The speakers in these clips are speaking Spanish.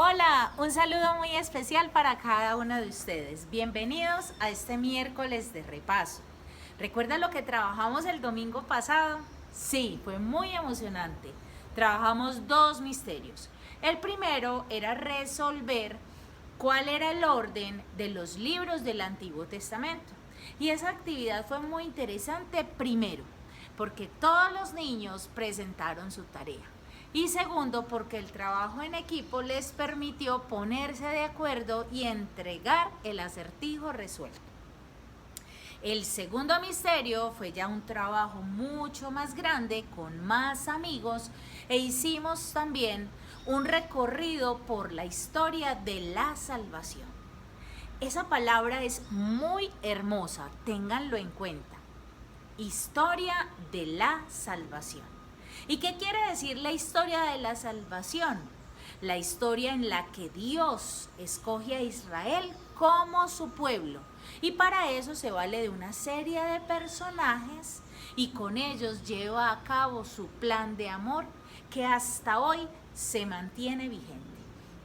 Hola, un saludo muy especial para cada uno de ustedes. Bienvenidos a este miércoles de repaso. ¿Recuerdan lo que trabajamos el domingo pasado? Sí, fue muy emocionante. Trabajamos dos misterios. El primero era resolver cuál era el orden de los libros del Antiguo Testamento. Y esa actividad fue muy interesante primero, porque todos los niños presentaron su tarea. Y segundo, porque el trabajo en equipo les permitió ponerse de acuerdo y entregar el acertijo resuelto. El segundo misterio fue ya un trabajo mucho más grande, con más amigos, e hicimos también un recorrido por la historia de la salvación. Esa palabra es muy hermosa, ténganlo en cuenta. Historia de la salvación. ¿Y qué quiere decir la historia de la salvación? La historia en la que Dios escoge a Israel como su pueblo. Y para eso se vale de una serie de personajes y con ellos lleva a cabo su plan de amor que hasta hoy se mantiene vigente.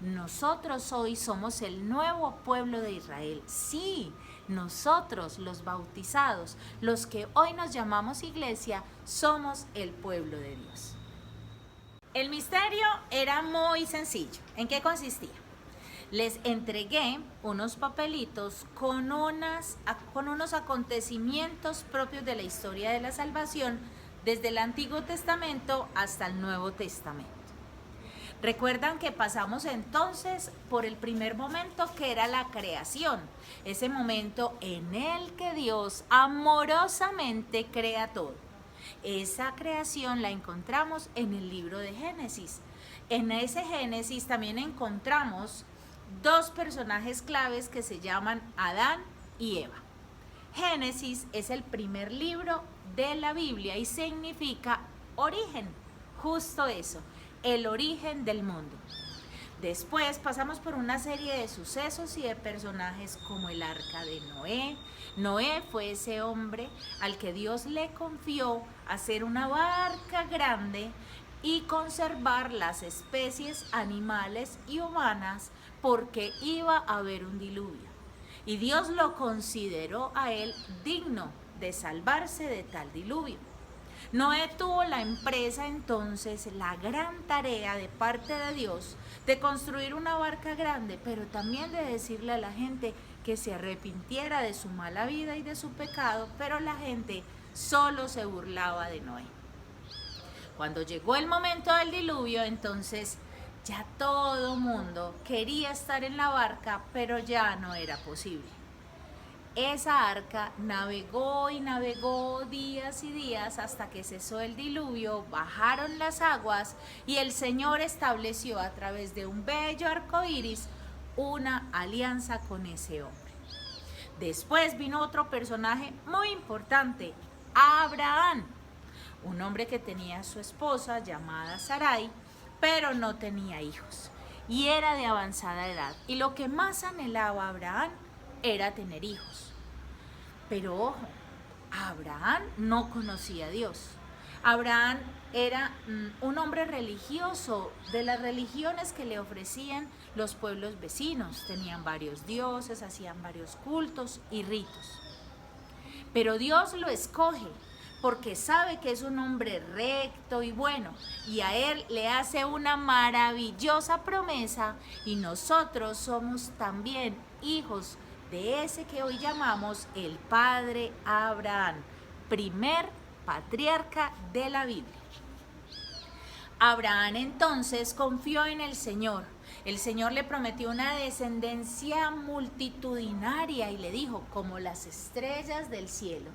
Nosotros hoy somos el nuevo pueblo de Israel. Sí, nosotros los bautizados, los que hoy nos llamamos iglesia, somos el pueblo de Dios. El misterio era muy sencillo. ¿En qué consistía? Les entregué unos papelitos con unos acontecimientos propios de la historia de la salvación desde el Antiguo Testamento hasta el Nuevo Testamento. Recuerdan que pasamos entonces por el primer momento, que era la creación, ese momento en el que Dios amorosamente crea todo. Esa creación la encontramos en el libro de Génesis. En ese Génesis también encontramos dos personajes claves que se llaman Adán y Eva. Génesis es el primer libro de la Biblia y significa origen, justo eso, el origen del mundo. Después pasamos por una serie de sucesos y de personajes como el arca de Noé. Noé fue ese hombre al que Dios le confió hacer una barca grande y conservar las especies animales y humanas porque iba a haber un diluvio. Y Dios lo consideró a él digno de salvarse de tal diluvio. Noé tuvo la empresa entonces, la gran tarea de parte de Dios de construir una barca grande, pero también de decirle a la gente que se arrepintiera de su mala vida y de su pecado, pero la gente solo se burlaba de Noé. Cuando llegó el momento del diluvio, entonces ya todo mundo quería estar en la barca, pero ya no era posible. Esa arca navegó y navegó días y días hasta que cesó el diluvio, bajaron las aguas y el Señor estableció a través de un bello arco iris una alianza con ese hombre. Después vino otro personaje muy importante, Abraham, un hombre que tenía a su esposa llamada Sarai, pero no tenía hijos y era de avanzada edad. Y lo que más anhelaba Abraham era tener hijos. Pero ojo, Abraham no conocía a Dios. Abraham era un hombre religioso, de las religiones que le ofrecían los pueblos vecinos. Tenían varios dioses, hacían varios cultos y ritos. Pero Dios lo escoge porque sabe que es un hombre recto y bueno, y a él le hace una maravillosa promesa, y nosotros somos también hijos de ese que hoy llamamos el Padre Abraham, primer patriarca de la Biblia. Abraham entonces confió en el Señor. El Señor le prometió una descendencia multitudinaria y le dijo, como las estrellas del cielo.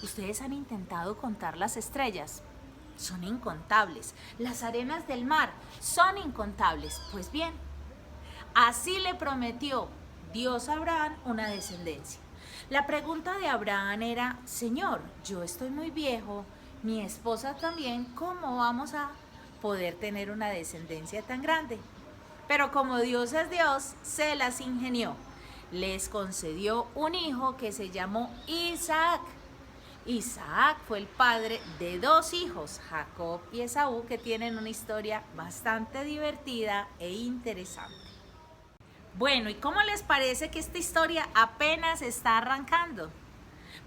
¿Ustedes han intentado contar las estrellas? Son incontables. Las arenas del mar son incontables. Pues bien, así le prometió Dios a Abraham una descendencia. La pregunta de Abraham era, Señor, yo estoy muy viejo, mi esposa también, ¿cómo vamos a poder tener una descendencia tan grande? Pero como Dios es Dios, se las ingenió. Les concedió un hijo que se llamó Isaac. Isaac fue el padre de dos hijos, Jacob y Esaú, que tienen una historia bastante divertida e interesante. Bueno, ¿y cómo les parece que esta historia apenas está arrancando?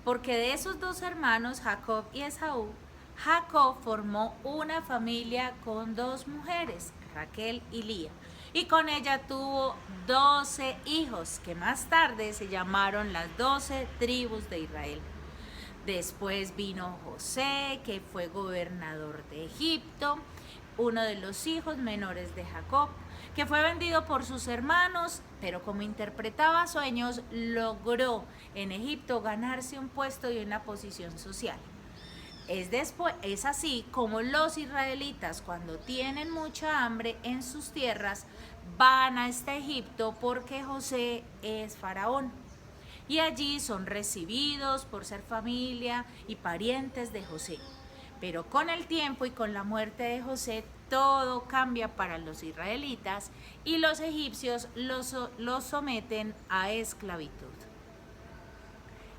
Porque de esos dos hermanos, Jacob y Esaú, Jacob formó una familia con dos mujeres, Raquel y Lía, y con ella tuvo 12 hijos, que más tarde se llamaron las 12 tribus de Israel. Después vino José, que fue gobernador de Egipto, uno de los hijos menores de Jacob, que fue vendido por sus hermanos, pero como interpretaba sueños, logró en Egipto ganarse un puesto y una posición social. Es así como los israelitas, cuando tienen mucha hambre en sus tierras, van a Egipto porque José es faraón. Y allí son recibidos por ser familia y parientes de José. Pero con el tiempo y con la muerte de José, todo cambia para los israelitas y los egipcios los someten a esclavitud.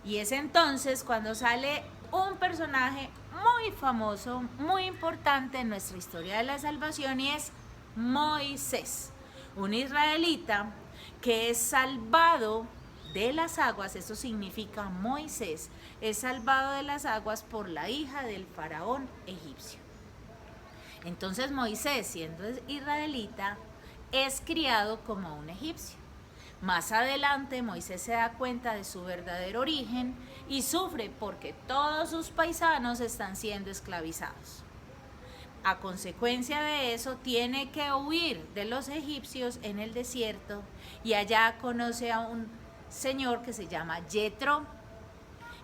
Y es entonces cuando sale un personaje muy famoso, muy importante en nuestra historia de la salvación, y es Moisés, un israelita que es salvado de las aguas. Eso significa Moisés es salvado de las aguas por la hija del faraón egipcio. Entonces Moisés, siendo israelita, es criado como un egipcio. Más adelante Moisés se da cuenta de su verdadero origen y sufre porque todos sus paisanos están siendo esclavizados. A consecuencia de eso, tiene que huir de los egipcios en el desierto y allá conoce a un señor que se llama Jetro,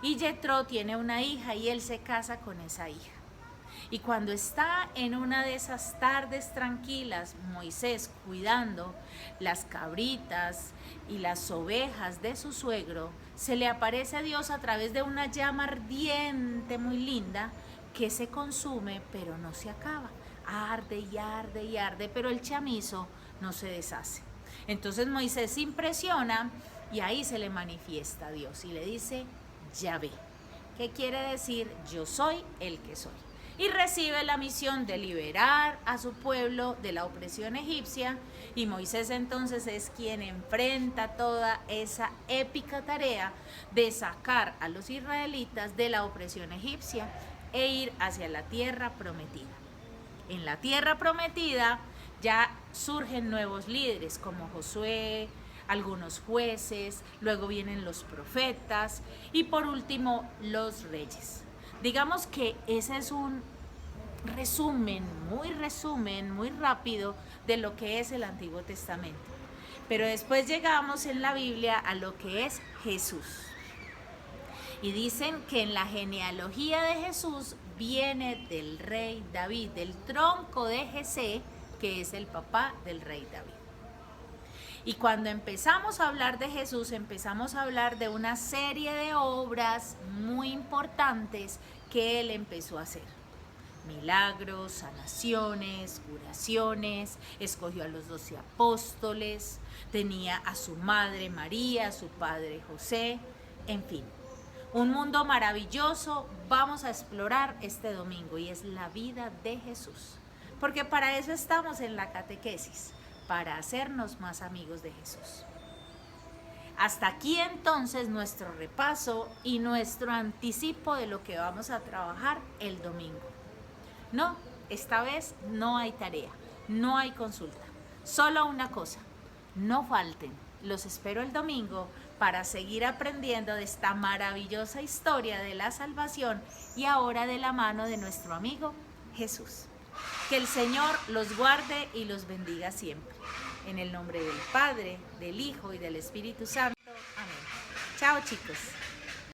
y Jetro tiene una hija y él se casa con esa hija. Y cuando está en una de esas tardes tranquilas, Moisés cuidando las cabritas y las ovejas de su suegro, se le aparece a Dios a través de una llama ardiente muy linda que se consume pero no se acaba. Arde y arde y arde, pero el chamizo no se deshace. Entonces Moisés se impresiona y ahí se le manifiesta a Dios y le dice Yahvé, que quiere decir yo soy el que soy. Y recibe la misión de liberar a su pueblo de la opresión egipcia, y Moisés entonces es quien enfrenta toda esa épica tarea de sacar a los israelitas de la opresión egipcia e ir hacia la tierra prometida. En la tierra prometida ya surgen nuevos líderes como Josué, algunos jueces, luego vienen los profetas y por último los reyes. Digamos que ese es un resumen muy rápido de lo que es el Antiguo Testamento. Pero después llegamos en la Biblia a lo que es Jesús. Y dicen que en la genealogía de Jesús viene del rey David, del tronco de Jesé, que es el papá del rey David. Y cuando empezamos a hablar de Jesús, empezamos a hablar de una serie de obras muy importantes que él empezó a hacer. Milagros, sanaciones, curaciones, escogió a los 12 apóstoles, tenía a su madre María, a su padre José, en fin. Un mundo maravilloso vamos a explorar este domingo y es la vida de Jesús. Porque para eso estamos en la catequesis, para hacernos más amigos de Jesús. Hasta aquí entonces nuestro repaso y nuestro anticipo de lo que vamos a trabajar el domingo. No, esta vez no hay tarea, no hay consulta, solo una cosa, no falten, los espero el domingo para seguir aprendiendo de esta maravillosa historia de la salvación y ahora de la mano de nuestro amigo Jesús. Que el Señor los guarde y los bendiga siempre. En el nombre del Padre, del Hijo y del Espíritu Santo. Amén. Chao, chicos.